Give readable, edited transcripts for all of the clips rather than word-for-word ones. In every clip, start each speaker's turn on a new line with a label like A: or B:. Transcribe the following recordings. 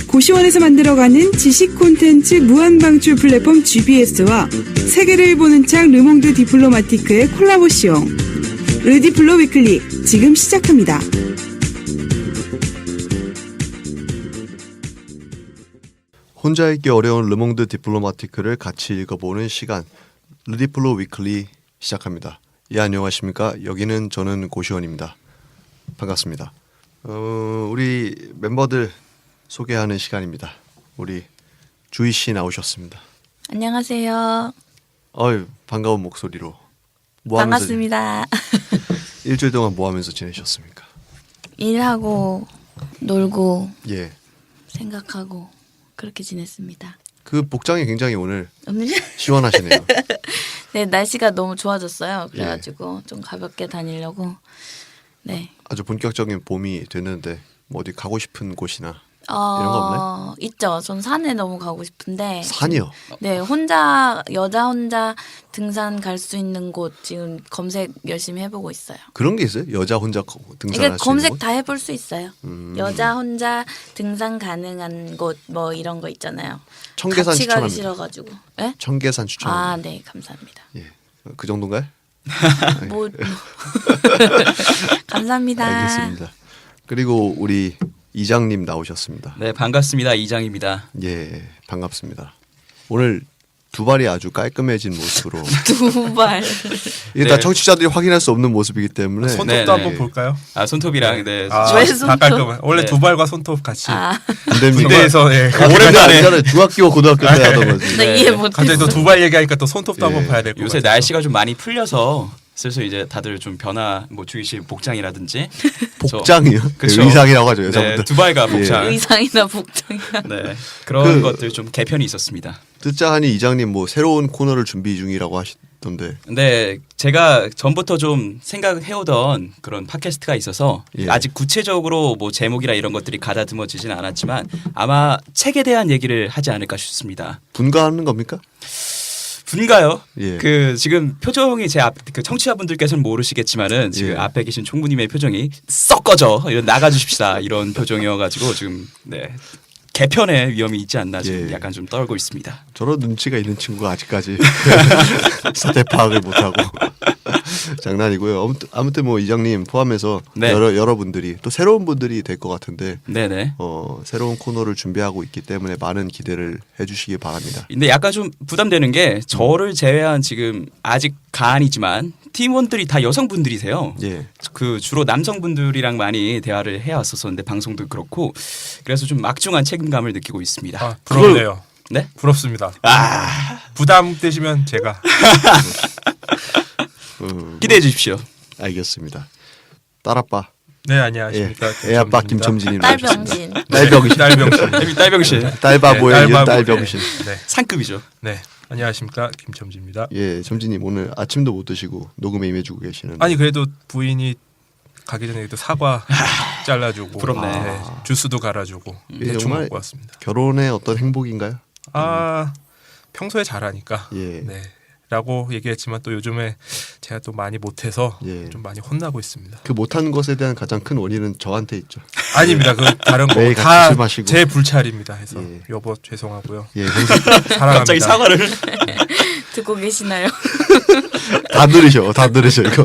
A: 고시원에서 만들어가는 지식 콘텐츠 무한방출 플랫폼 GBS와 세계를 보는 창 르몽드 디플로마티크의 콜라보시용 르디플로 위클리 지금 시작합니다.
B: 혼자 읽기 어려운 르몽드 디플로마티크를 같이 읽어보는 시간 르디플로 위클리 시작합니다. 예, 안녕하십니까. 여기는 저는 고시원입니다. 반갑습니다. 우리 멤버들 소개하는 시간입니다. 우리 주희 씨 나오셨습니다.
C: 안녕하세요.
B: 반가운 목소리로.
C: 반갑습니다.
B: 일주일 동안 뭐 하면서 지내셨습니까?
C: 일하고 놀고
B: 예.
C: 생각하고 그렇게 지냈습니다.
B: 그 복장이 굉장히 오늘
C: 오늘
B: 시원하시네요.
C: 네, 날씨가 너무 좋아졌어요. 그래가지고 좀 가볍게 다니려고. 네.
B: 아주 본격적인 봄이 됐는데 뭐 어디 가고 싶은 곳이나 이런 거 없나요?
C: 있죠. 전 산에 너무 가고 싶은데.
B: 산이요?
C: 네, 여자 혼자 등산 갈 수 있는 곳 지금 검색 열심히 해보고 있어요.
B: 그런 게 있어요? 여자 혼자 등산할 수 있는
C: 검색
B: 곳?
C: 다 해볼 수 있어요. 여자 혼자 등산 가능한 곳 뭐 이런 거 있잖아요.
B: 청계산
C: 같이 가기
B: 추천합니다.
C: 싫어가지고. 네?
B: 청계산 추천합니다.
C: 아, 네, 감사합니다.
B: 예, 그 정도인가요?
C: 감사합니다.
B: 알겠습니다. 그리고 우리 이장님 나오셨습니다.
D: 네, 반갑습니다. 이장입니다.
B: 예, 반갑습니다. 오늘 두 발이 아주 깔끔해진 모습으로.
C: 두 발.
B: 이게 다 청취자들이 확인할 수 없는 모습이기 때문에.
E: 손톱도
D: 네,
E: 한번
D: 네.
E: 볼까요?
D: 손톱이랑
C: 왜 손톱?
E: 다 깔끔해. 원래
D: 네.
E: 두 발과 손톱 같이
B: 안 됩니다.
E: 군대에서
B: 오랜만에 중학교 고등학교 때 하던 거지.
C: 나 이해 못했어.
E: 갑자기 또 두 발 얘기하니까 또 손톱도 한번 봐야 될 것 같아요.
D: 요새 날씨가 좀 많이 풀려서 슬슬 이제 다들 좀 변화, 뭐 주희 씨 복장이라든지
B: 복장이요?
D: 그쵸.
B: 의상이라고 하죠.
D: 네,
B: 여자분들.
D: 두발과 복장.
C: 의상이나 복장이나.
D: 네, 그런 것들 좀 개편이 있었습니다.
B: 듣자 하니 이장님 뭐 새로운 코너를 준비 중이라고 하시던데.
D: 근데 제가 전부터 좀 생각해오던 그런 팟캐스트가 있어서
B: 예.
D: 아직 구체적으로 뭐 제목이나 이런 것들이 가다듬어지지는 않았지만 아마 책에 대한 얘기를 하지 않을까 싶습니다.
B: 분가하는 겁니까?
D: 분가요?
B: 예.
D: 그 지금 표정이 제 앞 그 청취자분들께서는 모르시겠지만은 지금
B: 예.
D: 앞에 계신 총무님의 표정이 썩 꺼져 이런 나가주십시다 이런 표정이어가지고 지금 네 개편의 위험이 있지 않나 지금
B: 예.
D: 약간 좀 떨고 있습니다.
B: 저런 눈치가 있는 친구가 아직까지 사태 파악을 못하고 장난이고요. 아무튼 뭐 이장님 포함해서
D: 네.
B: 여러분들이 또 새로운 분들이 될 것 같은데
D: 네네.
B: 새로운 코너를 준비하고 있기 때문에 많은 기대를 해주시기 바랍니다.
D: 근데 약간 좀 부담되는 게 저를 제외한 지금 아직 가안이지만 팀원들이 다 여성분들이세요.
B: 예.
D: 그 주로 남성분들이랑 많이 대화를 해왔었었는데 방송도 그렇고 그래서 좀 막중한 책임감을 느끼고 있습니다.
E: 아, 부럽네요.
D: 네?
E: 부럽습니다. 부담되시면 제가
D: 기대해 주십시오.
B: 알겠습니다. 딸아빠.
E: 네 안녕하십니까.
B: 예. 애아빠
E: 김첨지입니다.
B: 김첨진이 나오셨습니다.
C: 딸병신.
B: 딸병신.
E: 딸병신.
D: 딸병신
B: 딸바보의
E: 네,
B: 이은 딸병신.
E: 네.
D: 상급이죠.
E: 네 안녕하십니까 김첨지입니다.
B: 예, 점진님 오늘 아침도 못 드시고 녹음에 임해주고 계시는데.
E: 아니 그래도 부인이 가기 전에 또 사과 잘라주고
D: 부럽네.
E: 주스도 갈아주고
B: 이게
E: 대충
B: 정말
E: 먹고 왔습니다.
B: 결혼의 어떤 행복인가요?
E: 평소에 잘하니까
B: 예.
E: 네. 라고 얘기했지만 또 요즘에 제가 또 많이 못해서
B: 예.
E: 좀 많이 혼나고 있습니다.
B: 그 못한 것에 대한 가장 큰 원인은 저한테 있죠.
E: 아닙니다. 그 다른
B: 매일 같이 술
E: 거
B: 마시고.
E: 다 제 불찰입니다. 해서
B: 예.
E: 여보 죄송하고요.
B: 예,
E: 사랑합니다.
D: 갑자기 사과를
C: 듣고 계시나요?
B: 다 들으셔 이거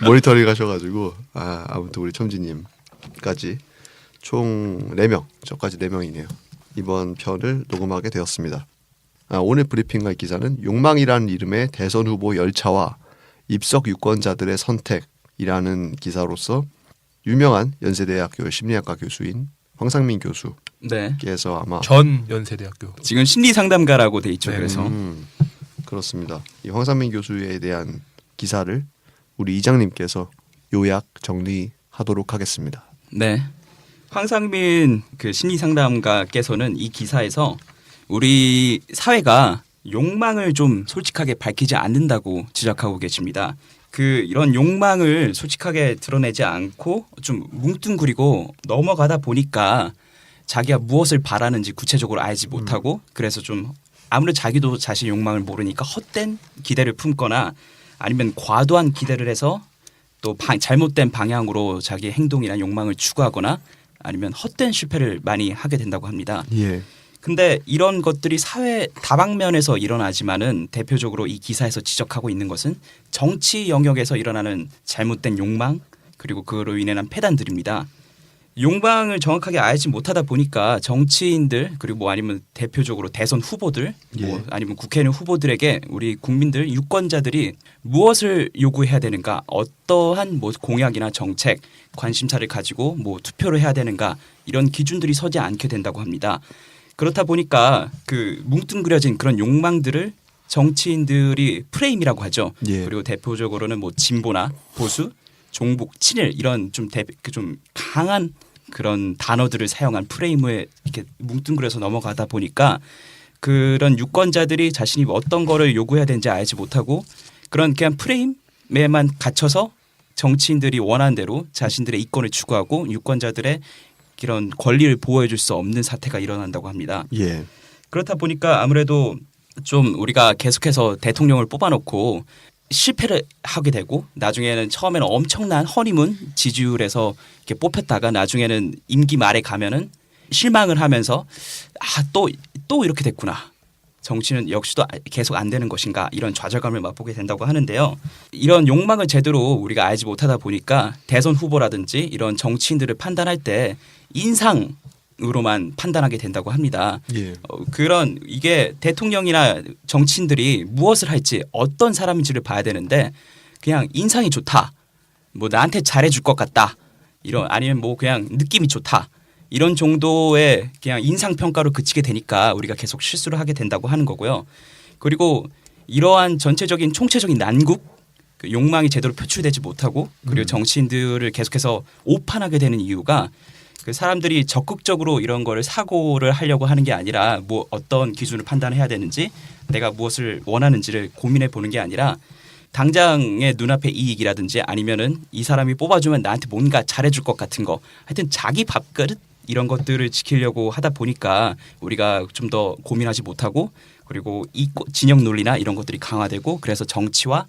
B: 모니터링 하셔가지고 아무튼 우리 첨지님까지 총 4명, 저까지 4명이네요. 이번 편을 녹음하게 되었습니다. 오늘 브리핑할 기사는 욕망이라는 이름의 대선 후보 열차와 입석 유권자들의 선택이라는 기사로서 유명한 연세대학교 심리학과 교수인 황상민 교수께서
D: 네.
B: 아마
E: 전 연세대학교
D: 지금 심리 상담가라고 돼 있죠.
E: 네.
D: 그래서
B: 그렇습니다. 이 황상민 교수에 대한 기사를 우리 이장님께서 요약 정리하도록 하겠습니다.
D: 네. 황상민 그 심리 상담가께서는 이 기사에서 우리 사회가 욕망을 좀 솔직하게 밝히지 않는다고 지적하고 계십니다. 이런 욕망을 솔직하게 드러내지 않고 좀 뭉뚱그리고 넘어가다 보니까 자기가 무엇을 바라는지 구체적으로 알지 못하고 그래서 좀 아무래도 자기도 자신의 욕망을 모르니까 헛된 기대를 품거나 아니면 과도한 기대를 해서 또 잘못된 방향으로 자기의 행동이나 욕망을 추구하거나 아니면 헛된 실패를 많이 하게 된다고 합니다.
B: 예.
D: 근데 이런 것들이 사회 다방면에서 일어나지만은 대표적으로 이 기사에서 지적하고 있는 것은 정치 영역에서 일어나는 잘못된 욕망 그리고 그로 인한 폐단들입니다. 욕망을 정확하게 알지 못하다 보니까 정치인들 그리고 뭐 아니면 대표적으로 대선 후보들 뭐 아니면 국회의원 후보들에게 우리 국민들 유권자들이 무엇을 요구해야 되는가 어떠한 뭐 공약이나 정책 관심사를 가지고 뭐 투표를 해야 되는가 이런 기준들이 서지 않게 된다고 합니다. 그렇다 보니까 그 뭉뚱그려진 그런 욕망들을 정치인들이 프레임이라고 하죠.
B: 예.
D: 그리고 대표적으로는 뭐 진보나 보수, 종북, 친일 이런 좀 강한 그런 단어들을 사용한 프레임을 이렇게 뭉뚱그려서 넘어가다 보니까 그런 유권자들이 자신이 어떤 거를 요구해야 되는지 알지 못하고 그런 그냥 프레임에만 갇혀서 정치인들이 원하는 대로 자신들의 이권을 추구하고 유권자들의 이런 권리를 보호해 줄 수 없는 사태가 일어난다고 합니다.
B: 예.
D: 그렇다 보니까 아무래도 좀 우리가 계속해서 대통령을 뽑아놓고 실패를 하게 되고 나중에는 처음에는 엄청난 허니문 지지율에서 이렇게 뽑혔다가 나중에는 임기 말에 가면은 실망을 하면서 또 이렇게 됐구나. 정치는 역시도 계속 안 되는 것인가 이런 좌절감을 맛보게 된다고 하는데요. 이런 욕망을 제대로 우리가 알지 못하다 보니까 대선 후보라든지 이런 정치인들을 판단할 때 인상으로만 판단하게 된다고 합니다.
B: 예.
D: 그런 이게 대통령이나 정치인들이 무엇을 할지 어떤 사람인지를 봐야 되는데 그냥 인상이 좋다. 뭐 나한테 잘해줄 것 같다. 이런 아니면 뭐 그냥 느낌이 좋다. 이런 정도의 그냥 인상평가로 그치게 되니까 우리가 계속 실수를 하게 된다고 하는 거고요. 그리고 이러한 전체적인 총체적인 난국, 그 욕망이 제대로 표출되지 못하고 그리고 정치인들을 계속해서 오판하게 되는 이유가 그 사람들이 적극적으로 이런 거를 사고를 하려고 하는 게 아니라 뭐 어떤 기준을 판단해야 되는지 내가 무엇을 원하는지를 고민해 보는 게 아니라 당장의 눈앞의 이익이라든지 아니면은 이 사람이 뽑아주면 나한테 뭔가 잘해줄 것 같은 거 하여튼 자기 밥그릇 이런 것들을 지키려고 하다 보니까 우리가 좀 더 고민하지 못하고 그리고 이 진영 논리나 이런 것들이 강화되고 그래서 정치와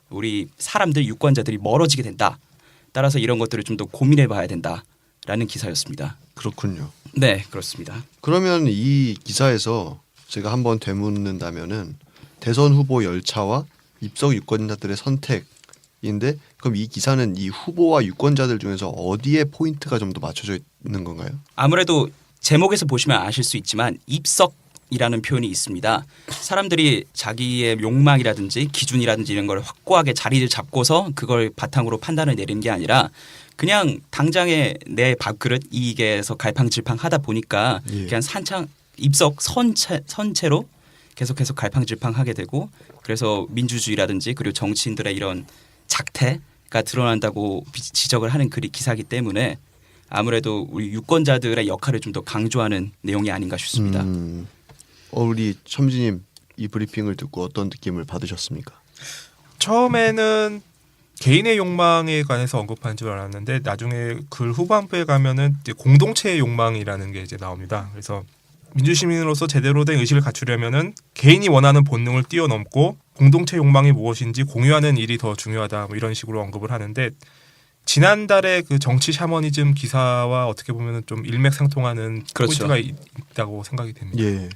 D: 우리 사람들 유권자들이 멀어지게 된다. 따라서 이런 것들을 좀 더 고민해 봐야 된다라는 기사였습니다.
B: 그렇군요.
D: 네, 그렇습니다.
B: 그러면 이 기사에서 제가 한번 되묻는다면은 대선 후보 열차와 입석 유권자들의 선택인데 그럼 이 기사는 이 후보와 유권자들 중에서 어디에 포인트가 좀 더 맞춰져 있는 건가요?
D: 아무래도 제목에서 보시면 아실 수 있지만 입석이라는 표현이 있습니다. 사람들이 자기의 욕망이라든지 기준이라든지 이런 걸 확고하게 자리를 잡고서 그걸 바탕으로 판단을 내리는 게 아니라 그냥 당장에 내 밥그릇 이익에서 갈팡질팡하다 보니까
B: 예.
D: 그냥 입석 선체로 계속해서 갈팡질팡하게 되고 그래서 민주주의라든지 그리고 정치인들의 이런 작태가 드러난다고 지적을 하는 기사이기 때문에 아무래도 우리 유권자들의 역할을 좀 더 강조하는 내용이 아닌가 싶습니다.
B: 우리 첨지님 이 브리핑을 듣고 어떤 느낌을 받으셨습니까?
E: 처음에는 개인의 욕망에 관해서 언급한 줄 알았는데 나중에 글 후반부에 가면은 이제 공동체의 욕망이라는 게 이제 나옵니다. 그래서 민주시민으로서 제대로 된 의식을 갖추려면은 개인이 원하는 본능을 뛰어넘고 공동체 욕망이 무엇인지 공유하는 일이 더 중요하다. 뭐 이런 식으로 언급을 하는데 지난달에 그 정치 샤머니즘 기사와 어떻게 보면은 좀 일맥상통하는
D: 그렇죠.
E: 포인트가 있다고 생각이 됩니다.
B: 예.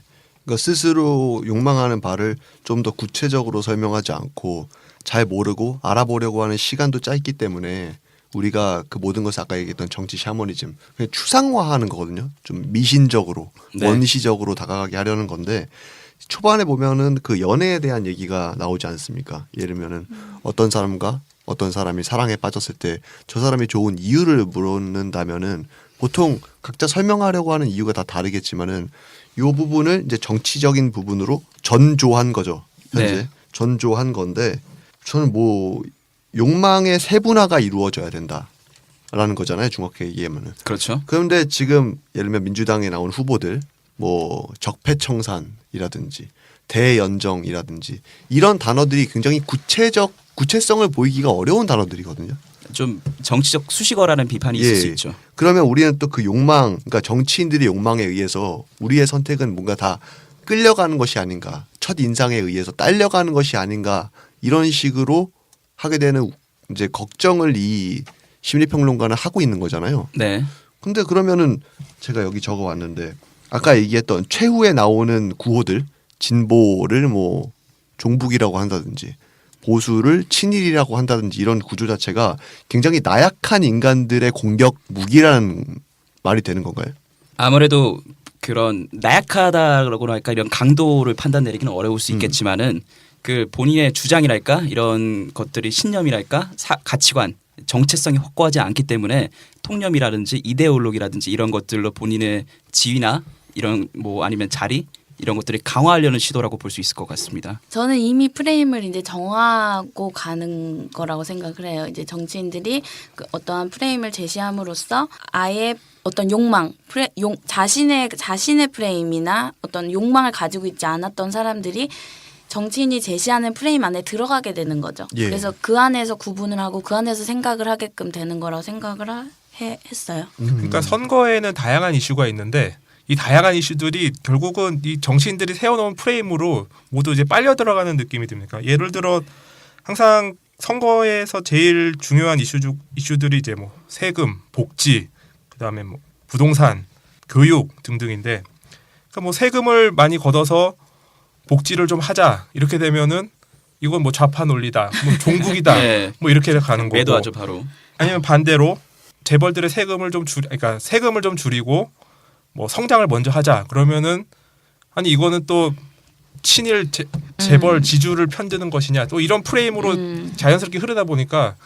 B: 그러니까 스스로 욕망하는 바를 좀 더 구체적으로 설명하지 않고 잘 모르고 알아보려고 하는 시간도 짧기 때문에 우리가 그 모든 것을 아까 얘기했던 정치 샤머니즘 그냥 추상화하는 거거든요. 좀 미신적으로
D: 네.
B: 원시적으로 다가가게 하려는 건데 초반에 보면은 그 연애에 대한 얘기가 나오지 않습니까? 예를 들면은 어떤 사람과 어떤 사람이 사랑에 빠졌을 때 저 사람이 좋은 이유를 물었는다면은 보통 각자 설명하려고 하는 이유가 다 다르겠지만은 이 부분을 이제 정치적인 부분으로 전조한 거죠. 현재
D: 네.
B: 전조한 건데 저는 뭐 욕망의 세분화가 이루어져야 된다라는 거잖아요. 정확하게 얘기하면은.
D: 그렇죠.
B: 그런데 지금 예를 들면 민주당에 나온 후보들 뭐 적폐청산이라든지 대연정이라든지 이런 단어들이 굉장히 구체성을 보이기가 어려운 단어들이거든요.
D: 좀 정치적 수식어라는 비판이 있을
B: 예.
D: 수 있죠.
B: 그러면 우리는 또 그 욕망, 그러니까 정치인들의 욕망에 의해서 우리의 선택은 뭔가 다 끌려가는 것이 아닌가, 첫 인상에 의해서 딸려가는 것이 아닌가 이런 식으로 하게 되는 이제 걱정을 이 심리평론가는 하고 있는 거잖아요.
D: 네.
B: 근데 그러면은 제가 여기 적어 왔는데 아까 얘기했던 최후에 나오는 구호들 진보를 뭐 종북이라고 한다든지 보수를 친일이라고 한다든지 이런 구조 자체가 굉장히 나약한 인간들의 공격 무기라는 말이 되는 건가요?
D: 아무래도 그런 나약하다라고나 할까 이런 강도를 판단 내리기는 어려울 수 있겠지만은 그 본인의 주장이랄까 이런 것들이 신념이랄까 가치관 정체성이 확고하지 않기 때문에 통념이라든지 이데올로기라든지 이런 것들로 본인의 지위나 이런 뭐 아니면 자리 이런 것들을 강화하려는 시도라고 볼 수 있을 것 같습니다.
C: 저는 이미 프레임을 이제 정하고 가는 거라고 생각을 해요. 이제 정치인들이 그 어떠한 프레임을 제시함으로써 아예 어떤 욕망, 자신의 프레임이나 어떤 욕망을 가지고 있지 않았던 사람들이 정치인이 제시하는 프레임 안에 들어가게 되는 거죠.
B: 예.
C: 그래서 그 안에서 구분을 하고 그 안에서 생각을 하게끔 되는 거라고 생각을 했어요.
E: 그러니까 선거에는 다양한 이슈가 있는데 이 다양한 이슈들이 결국은 이 정치인들이 세워놓은 프레임으로 모두 이제 빨려 들어가는 느낌이 듭니다. 예를 들어 항상 선거에서 제일 중요한 이슈들이 이제 뭐 세금, 복지, 그다음에 뭐 부동산, 교육 등등인데, 그러니까 뭐 세금을 많이 걷어서 복지를 좀 하자 이렇게 되면은 이건 뭐 좌파 논리다, 뭐 종북이다,
D: 네.
E: 뭐 이렇게 가는 거고.
D: 매도하죠 바로.
E: 아니면 반대로 재벌들의 세금을 좀 그러니까 세금을 좀 줄이고 뭐 성장을 먼저 하자 그러면은 아니 이거는 또 친일 재벌 지주를 편드는 것이냐 또 이런 프레임으로 자연스럽게 흐르다 보니까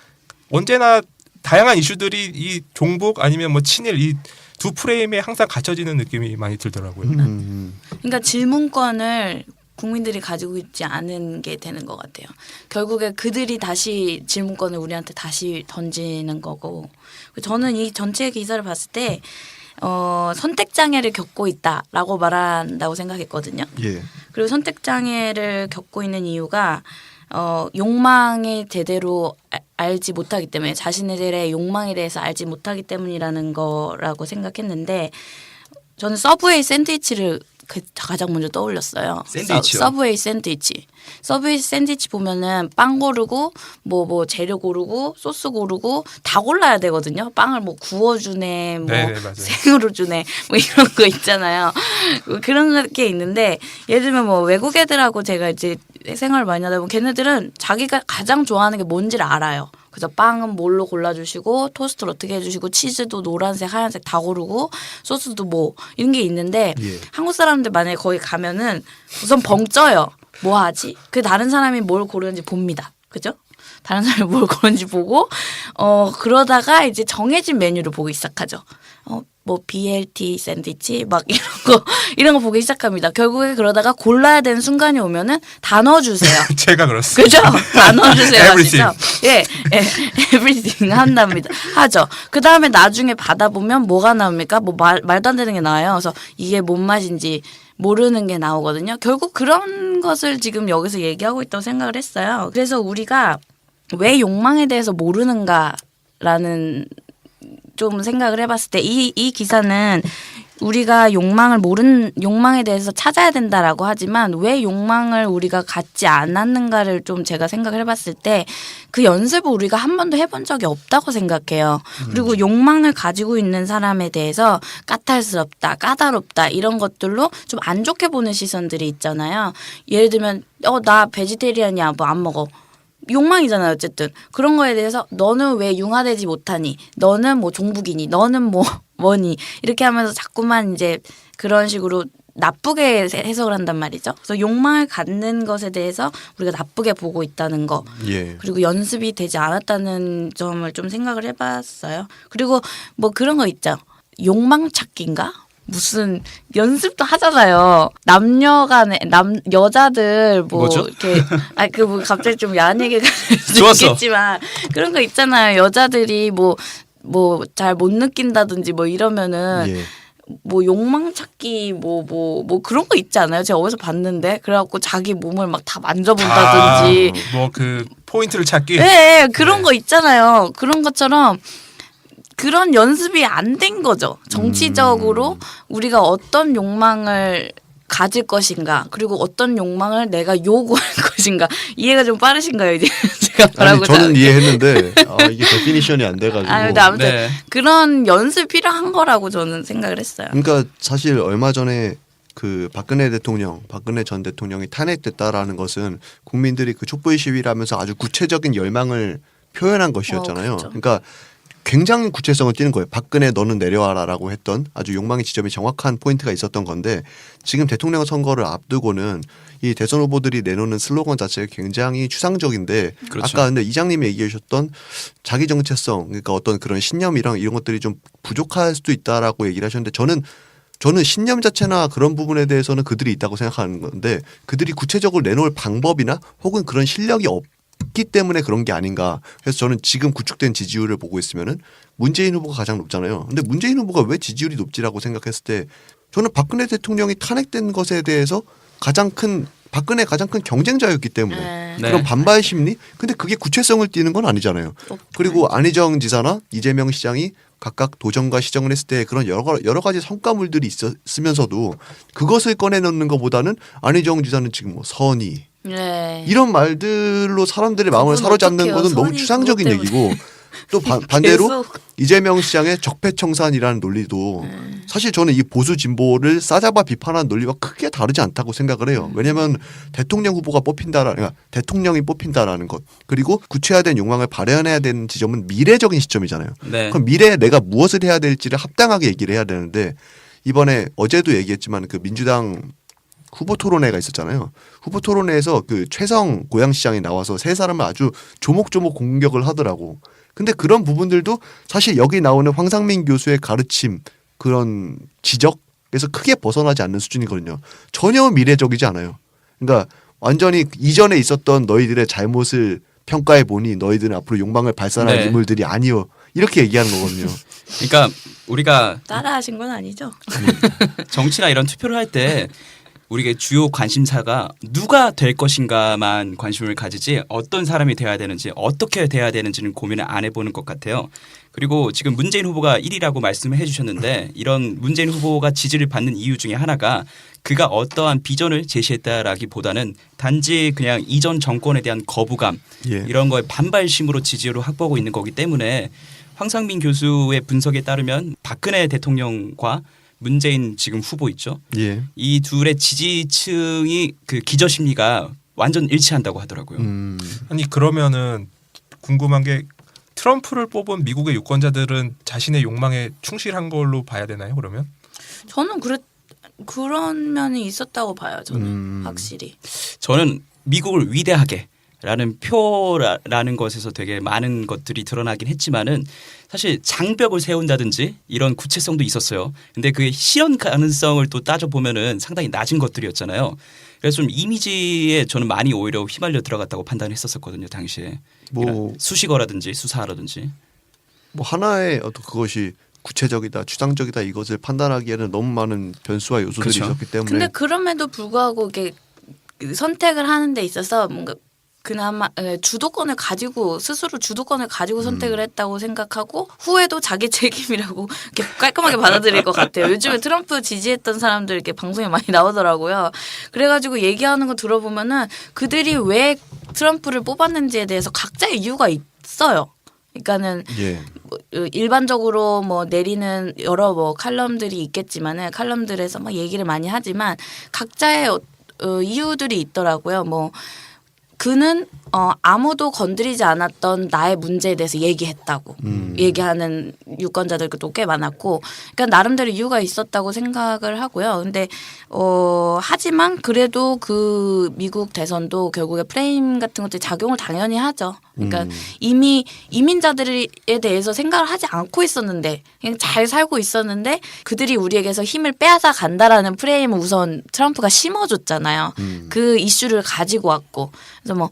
E: 언제나 다양한 이슈들이 이 종북 아니면 뭐 친일 이 두 프레임에 항상 갇혀지는 느낌이 많이 들더라고요.
C: 그러니까 질문권을 국민들이 가지고 있지 않은 게 되는 것 같아요. 결국에 그들이 다시 질문권을 우리한테 다시 던지는 거고. 저는 이 전체 기사를 봤을 때 선택 장애를 겪고 있다라고 말한다고 생각했거든요.
B: 예.
C: 그리고 선택 장애를 겪고 있는 이유가 욕망에 제대로 알지 못하기 때문에 자신들의 욕망에 대해서 알지 못하기 때문이라는 거라고 생각했는데 저는 서브웨이 샌드위치를 가장 먼저 떠올렸어요.
D: 샌드위치요?
C: 서브웨이 샌드위치. 서브웨이 샌드위치 보면은 빵 고르고 뭐 재료 고르고 소스 고르고 다 골라야 되거든요. 빵을 뭐 구워주네, 뭐
E: 네네, 맞아요.
C: 생으로 주네, 뭐 이런 거 있잖아요. 그런 게 있는데 예를 들면 뭐 외국 애들하고 제가 이제 생활을 많이 하다 보면 걔네들은 자기가 가장 좋아하는 게 뭔지를 알아요. 그래서 빵은 뭘로 골라주시고 토스트를 어떻게 해주시고 치즈도 노란색, 하얀색 다 고르고 소스도 뭐 이런 게 있는데
B: 예.
C: 한국 사람들 만약에 거기 가면은 우선 벙쪄요. 뭐 하지? 그 다른 사람이 뭘 고르는지 봅니다. 그죠? 다른 사람이 뭘 고르는지 보고 그러다가 이제 정해진 메뉴를 보기 시작하죠. 뭐 BLT 샌드위치 막 이런 거 보기 시작합니다. 결국에 그러다가 골라야 되는 순간이 오면은 다 넣어주세요.
E: 제가 그렇습니다.
C: 그죠? 다 넣어주세요.
E: Everything.
C: 아시죠? 예, everything 한답니다. 하죠. 그 다음에 나중에 받아보면 뭐가 나옵니까? 뭐 말도 안 되는 게 나와요. 그래서 이게 뭔 맛인지 모르는 게 나오거든요. 결국 그런 것을 지금 여기서 얘기하고 있다고 생각을 했어요. 그래서 우리가 왜 욕망에 대해서 모르는가라는 좀 생각을 해봤을 때 이 기사는 우리가 욕망에 대해서 찾아야 된다라고 하지만 왜 욕망을 우리가 갖지 않았는가를 좀 제가 생각을 해봤을 때 그 연습을 우리가 한 번도 해본 적이 없다고 생각해요. 그리고 욕망을 가지고 있는 사람에 대해서 까탈스럽다, 까다롭다 이런 것들로 좀 안 좋게 보는 시선들이 있잖아요. 예를 들면 나 베지테리안이야, 뭐 안 먹어. 욕망이잖아요. 어쨌든 그런 거에 대해서 너는 왜 융화되지 못하니? 너는 뭐 종북이니? 너는 뭐 뭐니? 이렇게 하면서 자꾸만 이제 그런 식으로 나쁘게 해석을 한단 말이죠. 그래서 욕망을 갖는 것에 대해서 우리가 나쁘게 보고 있다는 거.
B: 예.
C: 그리고 연습이 되지 않았다는 점을 좀 생각을 해봤어요. 그리고 뭐 그런 거 있죠. 욕망 찾기인가? 무슨 연습도 하잖아요. 남녀간에 여자들 뭐
D: 뭐죠?
C: 이렇게 뭐 갑자기 좀 야한 얘기가
D: 좋았어.
C: 있겠지만 그런 거 있잖아요. 여자들이 뭐 잘 못 느낀다든지 뭐 이러면은
B: 예.
C: 뭐 욕망 찾기 뭐 그런 거 있지 않아요? 제가 어디서 봤는데 그래갖고 자기 몸을 막 다 만져본다든지
E: 뭐 그 포인트를 찾기.
C: 네, 그런 거 있잖아요. 그런 것처럼 그런 연습이 안 된 거죠. 정치적으로 우리가 어떤 욕망을 가질 것인가, 그리고 어떤 욕망을 내가 요구할 것인가. 이해가 좀 빠르신가요, 이제? 제가
B: 아니
C: 말하고
B: 저는 이해했는데 이게 데피니션이 안 돼가지고.
C: 근데 아무튼
D: 네.
C: 그런 연습이 필요한 거라고 저는 생각을 했어요.
B: 그러니까 사실 얼마 전에 그 박근혜 전 대통령이 탄핵됐다라는 것은 국민들이 그 촛불 시위를 하면서 아주 구체적인 열망을 표현한 것이었잖아요.
C: 그렇죠.
B: 그러니까 굉장히 구체성을 띠는 거예요. 박근혜 너는 내려와라라고 했던 아주 욕망의 지점이 정확한 포인트가 있었던 건데 지금 대통령 선거를 앞두고는 이 대선 후보들이 내놓는 슬로건 자체가 굉장히 추상적인데
D: 그렇죠.
B: 아까 근데 이장님이 얘기해 주셨던 자기 정체성 그러니까 어떤 그런 신념이랑 이런 것들이 좀 부족할 수도 있다라고 얘기를 하셨는데 저는 신념 자체나 그런 부분에 대해서는 그들이 있다고 생각하는 건데 그들이 구체적으로 내놓을 방법이나 혹은 그런 실력이 없기 때문에 그런 게 아닌가. 그래서 저는 지금 구축된 지지율을 보고 있으면은 문재인 후보가 가장 높잖아요. 근데 문재인 후보가 왜 지지율이 높지라고 생각했을 때 저는 박근혜 대통령이 탄핵된 것에 대해서 박근혜 가장 큰 경쟁자였기 때문에
C: 네.
B: 그런 반발 심리? 근데 그게 구체성을 띠는 건 아니잖아요. 그리고 안희정 지사나 이재명 시장이 각각 도전과 시정을 했을 때 그런 여러 가지 성과물들이 있으면서도 그것을 꺼내놓는 것보다는 안희정 지사는 지금 뭐 선의
C: 네.
B: 이런 말들로 사람들의 마음을
C: 그건
B: 사로잡는
C: 어떡해요.
B: 것은 너무
C: 선의
B: 추상적인
C: 그것 때문에.
B: 얘기고 또 반대로
C: 계속.
B: 이재명 시장의 적폐청산이라는 논리도 사실 저는 이 보수 진보를 싸잡아 비판하는 논리와 크게 다르지 않다고 생각을 해요. 왜냐하면 대통령 후보가 그러니까 대통령이 뽑힌다라는 것 그리고 구체화된 욕망을 발현해야 되는 지점은 미래적인 시점이잖아요.
D: 네.
B: 그럼 미래에 내가 무엇을 해야 될지를 합당하게 얘기를 해야 되는데 이번에 어제도 얘기했지만 그 민주당 후보 토론회가 있었잖아요. 후보 토론회에서 그 최성 고양시장이 나와서 세 사람을 아주 조목조목 공격을 하더라고. 근데 그런 부분들도 사실 여기 나오는 황상민 교수의 가르침 그런 지적에서 크게 벗어나지 않는 수준이거든요. 전혀 미래적이지 않아요. 그러니까 완전히 이전에 있었던 너희들의 잘못을 평가해 보니 너희들은 앞으로 욕망을 발산할
D: 네.
B: 인물들이 아니요. 이렇게 얘기하는 거거든요.
D: 그러니까 우리가
C: 따라하신 건 아니죠?
D: 정치나 이런 투표를 할 때 우리가 주요 관심사가 누가 될 것인가만 관심을 가지지 어떤 사람이 돼야 되는지 어떻게 돼야 되는지는 고민을 안 해보는 것 같아요. 그리고 지금 문재인 후보가 1위라고 말씀을 해주셨는데 이런 문재인 후보가 지지를 받는 이유 중에 하나가 그가 어떠한 비전을 제시했다라기보다는 단지 그냥 이전 정권에 대한 거부감
B: 예.
D: 이런 거에 반발심으로 지지율을 확보하고 있는 거기 때문에 황상민 교수의 분석에 따르면 박근혜 대통령과 문재인 지금 후보 있죠.
B: 예.
D: 이 둘의 지지층이 그 기저 심리가 완전 일치한다고 하더라고요.
E: 아니 그러면은 궁금한 게 트럼프를 뽑은 미국의 유권자들은 자신의 욕망에 충실한 걸로 봐야 되나요? 그러면?
C: 저는 그런 면이 있었다고 봐요. 저는 확실히.
D: 저는 미국을 위대하게 라는 표라는 것에서 되게 많은 것들이 드러나긴 했지만은 사실 장벽을 세운다든지 이런 구체성도 있었어요. 근데 그게 실현 가능성을 또 따져보면은 상당히 낮은 것들이었잖아요. 그래서 좀 이미지에 저는 많이 오히려 휘말려 들어갔다고 판단했었거든요. 당시에.
B: 뭐
D: 수식어라든지 수사라든지.
B: 뭐 하나의 어떤 그것이 구체적이다, 추상적이다 이것을 판단하기에는 너무 많은 변수와 요소들이
D: 그렇죠.
B: 있었기 때문에
C: 근데 그럼에도 불구하고 이게 선택을 하는 데 있어서 뭔가 그나마 주도권을 가지고 스스로 주도권을 가지고 선택을 했다고 생각하고 후회도 자기 책임이라고 이렇게 깔끔하게 받아들일 것 같아요. 요즘에 트럼프 지지했던 사람들 이렇게 방송에 많이 나오더라고요. 그래가지고 얘기하는 거 들어보면은 그들이 왜 트럼프를 뽑았는지에 대해서 각자의 이유가 있어요. 그러니까는
B: 예.
C: 뭐 일반적으로 뭐 내리는 여러 뭐 칼럼들이 있겠지만은 칼럼들에서 막 얘기를 많이 하지만 각자의 이유들이 있더라고요. 뭐 그는 아무도 건드리지 않았던 나의 문제에 대해서 얘기했다고 얘기하는 유권자들도 꽤 많았고, 그러니까 나름대로 이유가 있었다고 생각을 하고요. 근데 하지만 그래도 그 미국 대선도 결국에 프레임 같은 것들이 작용을 당연히 하죠. 그러니까 이미 이민자들에 대해서 생각을 하지 않고 있었는데 그냥 잘 살고 있었는데 그들이 우리에게서 힘을 빼앗아 간다라는 프레임을 우선 트럼프가 심어줬잖아요. 그 이슈를 가지고 왔고 그래서 뭐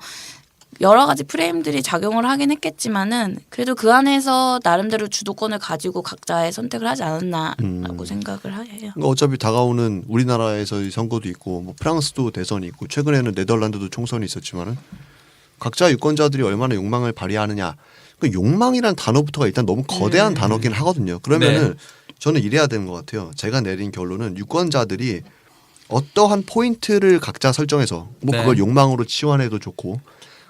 C: 여러 가지 프레임들이 작용을 하긴 했겠지만은 그래도 그 안에서 나름대로 주도권을 가지고 각자의 선택을 하지 않았나라고 생각을 해요.
B: 그러니까 어차피 다가오는 우리나라에서의 선거도 있고 뭐 프랑스도 대선이 있고 최근에는 네덜란드도 총선이 있었지만은 각자 유권자들이 얼마나 욕망을 발휘하느냐. 그 욕망이란 단어부터가 일단 너무 거대한 단어긴 하거든요. 그러면은 저는 이래야 되는 것 같아요. 제가 내린 결론은 유권자들이 어떠한 포인트를 각자 설정해서 뭐 그걸 욕망으로 치환해도 좋고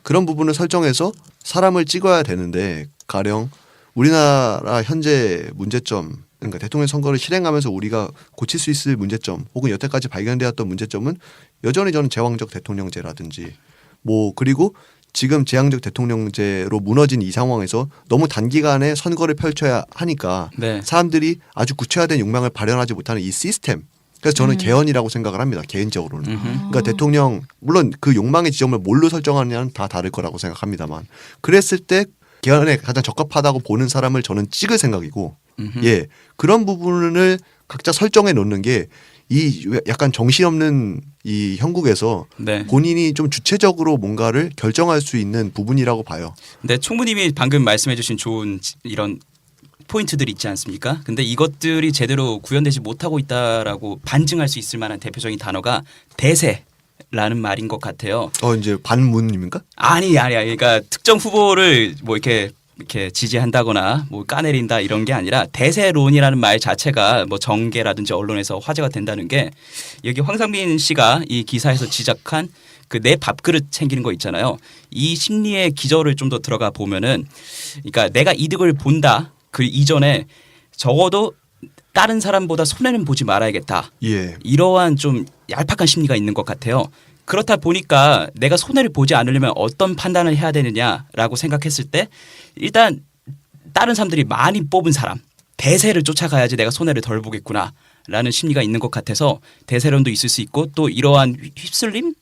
B: 그런 부분을 설정해서 사람을 찍어야 되는데 가령 우리나라 현재 문제점 그러니까 대통령 선거를 실행하면서 우리가 고칠 수 있을 문제점 혹은 여태까지 발견되었던 문제점은 여전히 저는 제왕적 대통령제라든지 뭐 그리고 지금 제왕적 대통령제로 무너진 이 상황에서 너무 단기간에 선거를 펼쳐야 하니까 사람들이 아주 구체화된 욕망을 발현하지 못하는 이 시스템. 그래서 저는 개헌이라고 생각을 합니다. 개인적으로는. 그러니까 대통령 물론 그 욕망의 지점을 뭘로 설정하느냐는 다 다를 거라고 생각합니다만 그랬을 때 개헌에 가장 적합하다고 보는 사람을 저는 찍을 생각이고 예 그런 부분을 각자 설정해 놓는 게 이 약간 정신없는 이 형국에서 본인이 좀 주체적으로 뭔가를 결정할 수 있는 부분이라고 봐요.
D: 네, 총무님이 방금 말씀해주신 좋은 이런 포인트들이 있지 않습니까? 근데 이것들이 제대로 구현되지 못하고 있다라고 반증할 수 있을 만한 대표적인 단어가 대세라는 말인 것 같아요.
B: 이제 반문입니까?
D: 아니. 그러니까 특정 후보를 뭐 이렇게 지지한다거나 뭐 까내린다 이런 게 아니라 대세론이라는 말 자체가 뭐 정계라든지 언론에서 화제가 된다는 게 여기 황상민 씨가 이 기사에서 지적한 그 내 밥그릇 챙기는 거 있잖아요. 이 심리의 기저를 좀 더 들어가 보면은 그러니까 내가 이득을 본다. 그 이전에 적어도 다른 사람보다 손해는 보지 말아야겠다. 이러한 좀 얄팍한 심리가 있는 것 같아요. 그렇다 보니까 내가 손해를 보지 않으려면 어떤 판단을 해야 되느냐라고 생각했을 때 일단 다른 사람들이 많이 뽑은 사람 대세를 쫓아가야지 내가 손해를 덜 보겠구나라는 심리가 있는 것 같아서 대세론도 있을 수 있고 또 이러한 휩쓸림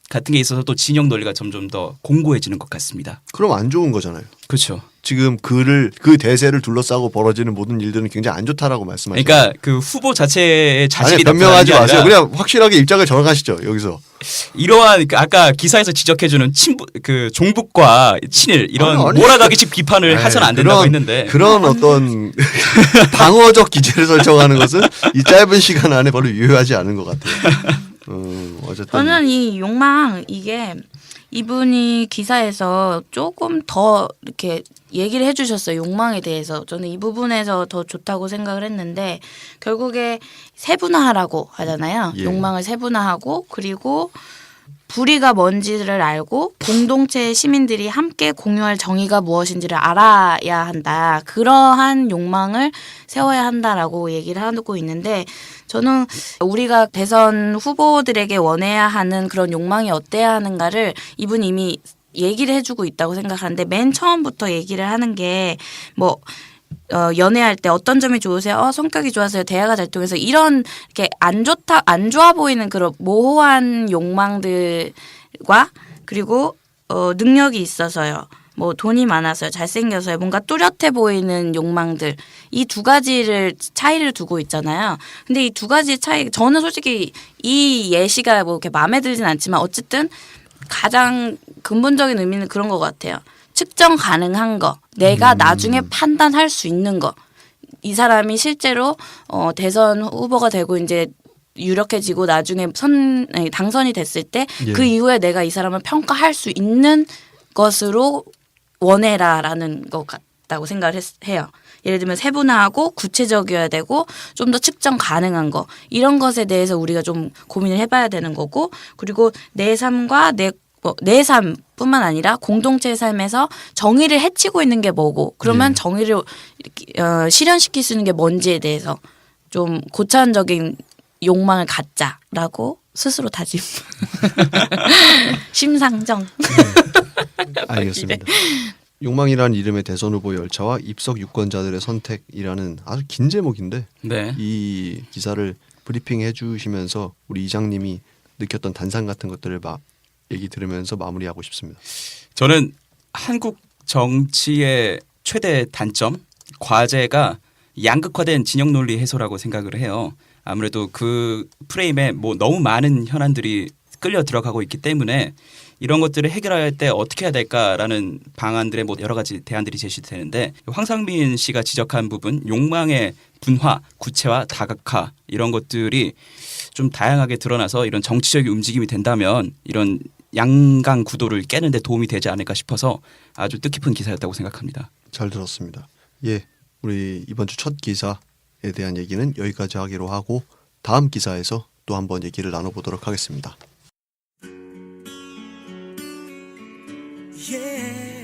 D: 같은 게 있어서 또 진영 논리가 점점 더 공고해지는 것 같습니다.
B: 그럼 안 좋은 거잖아요.
D: 그렇죠.
B: 지금 그 대세를 둘러싸고 벌어지는 모든 일들은 굉장히 안 좋다라고 말씀하시죠.
D: 그러니까 그 후보 자체의 자질이
B: 변명하지 마세요. 그냥 확실하게 입장을 정하시죠. 여기서.
D: 이러한 아까 기사에서 지적해주는 그 종북과 친일 이런 몰아가기식 비판을 해서는 안 된다고 했는데
B: 그런 어떤 방어적 기제를 설정하는 것은 이 짧은 시간 안에 별로 유효하지 않은 것 같아요. 어쨌든
C: 저는 이 욕망 이게 이분이 기사에서 조금 더 이렇게 얘기를 해주셨어요. 욕망에 대해서. 저는 이 부분에서 더 좋다고 생각을 했는데 결국에 세분화하라고 하잖아요. 욕망을 세분화하고 그리고 불의가 뭔지를 알고 공동체의 시민들이 함께 공유할 정의가 무엇인지를 알아야 한다. 그러한 욕망을 세워야 한다라고 얘기를 하고 있는데 저는 우리가 대선 후보들에게 원해야 하는 그런 욕망이 어때야 하는가를 이분이 이미 얘기를 해주고 있다고 생각하는데 맨 처음부터 얘기를 하는 게 뭐 연애할 때 어떤 점이 좋으세요? 성격이 좋아서요. 대화가 잘 통해서 이런 이렇게 안 좋아 보이는 그런 모호한 욕망들과 그리고 능력이 있어서요. 뭐 돈이 많아서요. 잘생겨서요. 뭔가 뚜렷해 보이는 욕망들. 이 두 가지를 차이를 두고 있잖아요. 근데 이 두 가지 차이 저는 솔직히 이 예시가 뭐 이렇게 마음에 들진 않지만 어쨌든 가장 근본적인 의미는 그런 것 같아요. 측정 가능한 거, 내가 나중에 판단할 수 있는 거. 이 사람이 실제로 대선 후보가 되고 이제 유력해지고 나중에 당선이 됐을 때 그 이후에 내가 이 사람을 평가할 수 있는 것으로 원해라라는 것 같다고 생각을 해요. 예를 들면 세분화하고 구체적이어야 되고 좀 더 측정 가능한 거 이런 것에 대해서 우리가 좀 고민을 해봐야 되는 거고 그리고 내 삶과 내 삶뿐만 아니라 공동체의 삶에서 정의를 해치고 있는 게 뭐고 그러면 정의를 실현시킬 수 있는 게 뭔지에 대해서 좀 고차원적인 욕망을 갖자라고 스스로 다짐. 심상정.
B: 알겠습니다. 욕망이라는 이름의 대선 후보 열차와 입석 유권자들의 선택이라는 아주 긴 제목인데 이 기사를 브리핑해 주시면서 우리 이장님이 느꼈던 단상 같은 것들을 얘기 들으면서 마무리하고 싶습니다.
D: 저는 한국 정치의 최대 단점, 과제가 양극화된 진영 논리 해소라고 생각을 해요. 아무래도 그 프레임에 뭐 너무 많은 현안들이 끌려 들어가고 있기 때문에 이런 것들을 해결할 때 어떻게 해야 될까라는 방안들의 뭐 여러 가지 대안들이 제시되는데 황상민 씨가 지적한 부분 욕망의 분화, 구체화, 다각화 이런 것들이 좀 다양하게 드러나서 이런 정치적인 움직임이 된다면 이런 양강 구도를 깨는 데 도움이 되지 않을까 싶어서 아주 뜻깊은 기사였다고 생각합니다.
B: 잘 들었습니다. 예, 우리 이번 주 첫 기사에 대한 얘기는 여기까지 하기로 하고 다음 기사에서 또 한번 얘기를 나눠보도록 하겠습니다.
F: Yeah.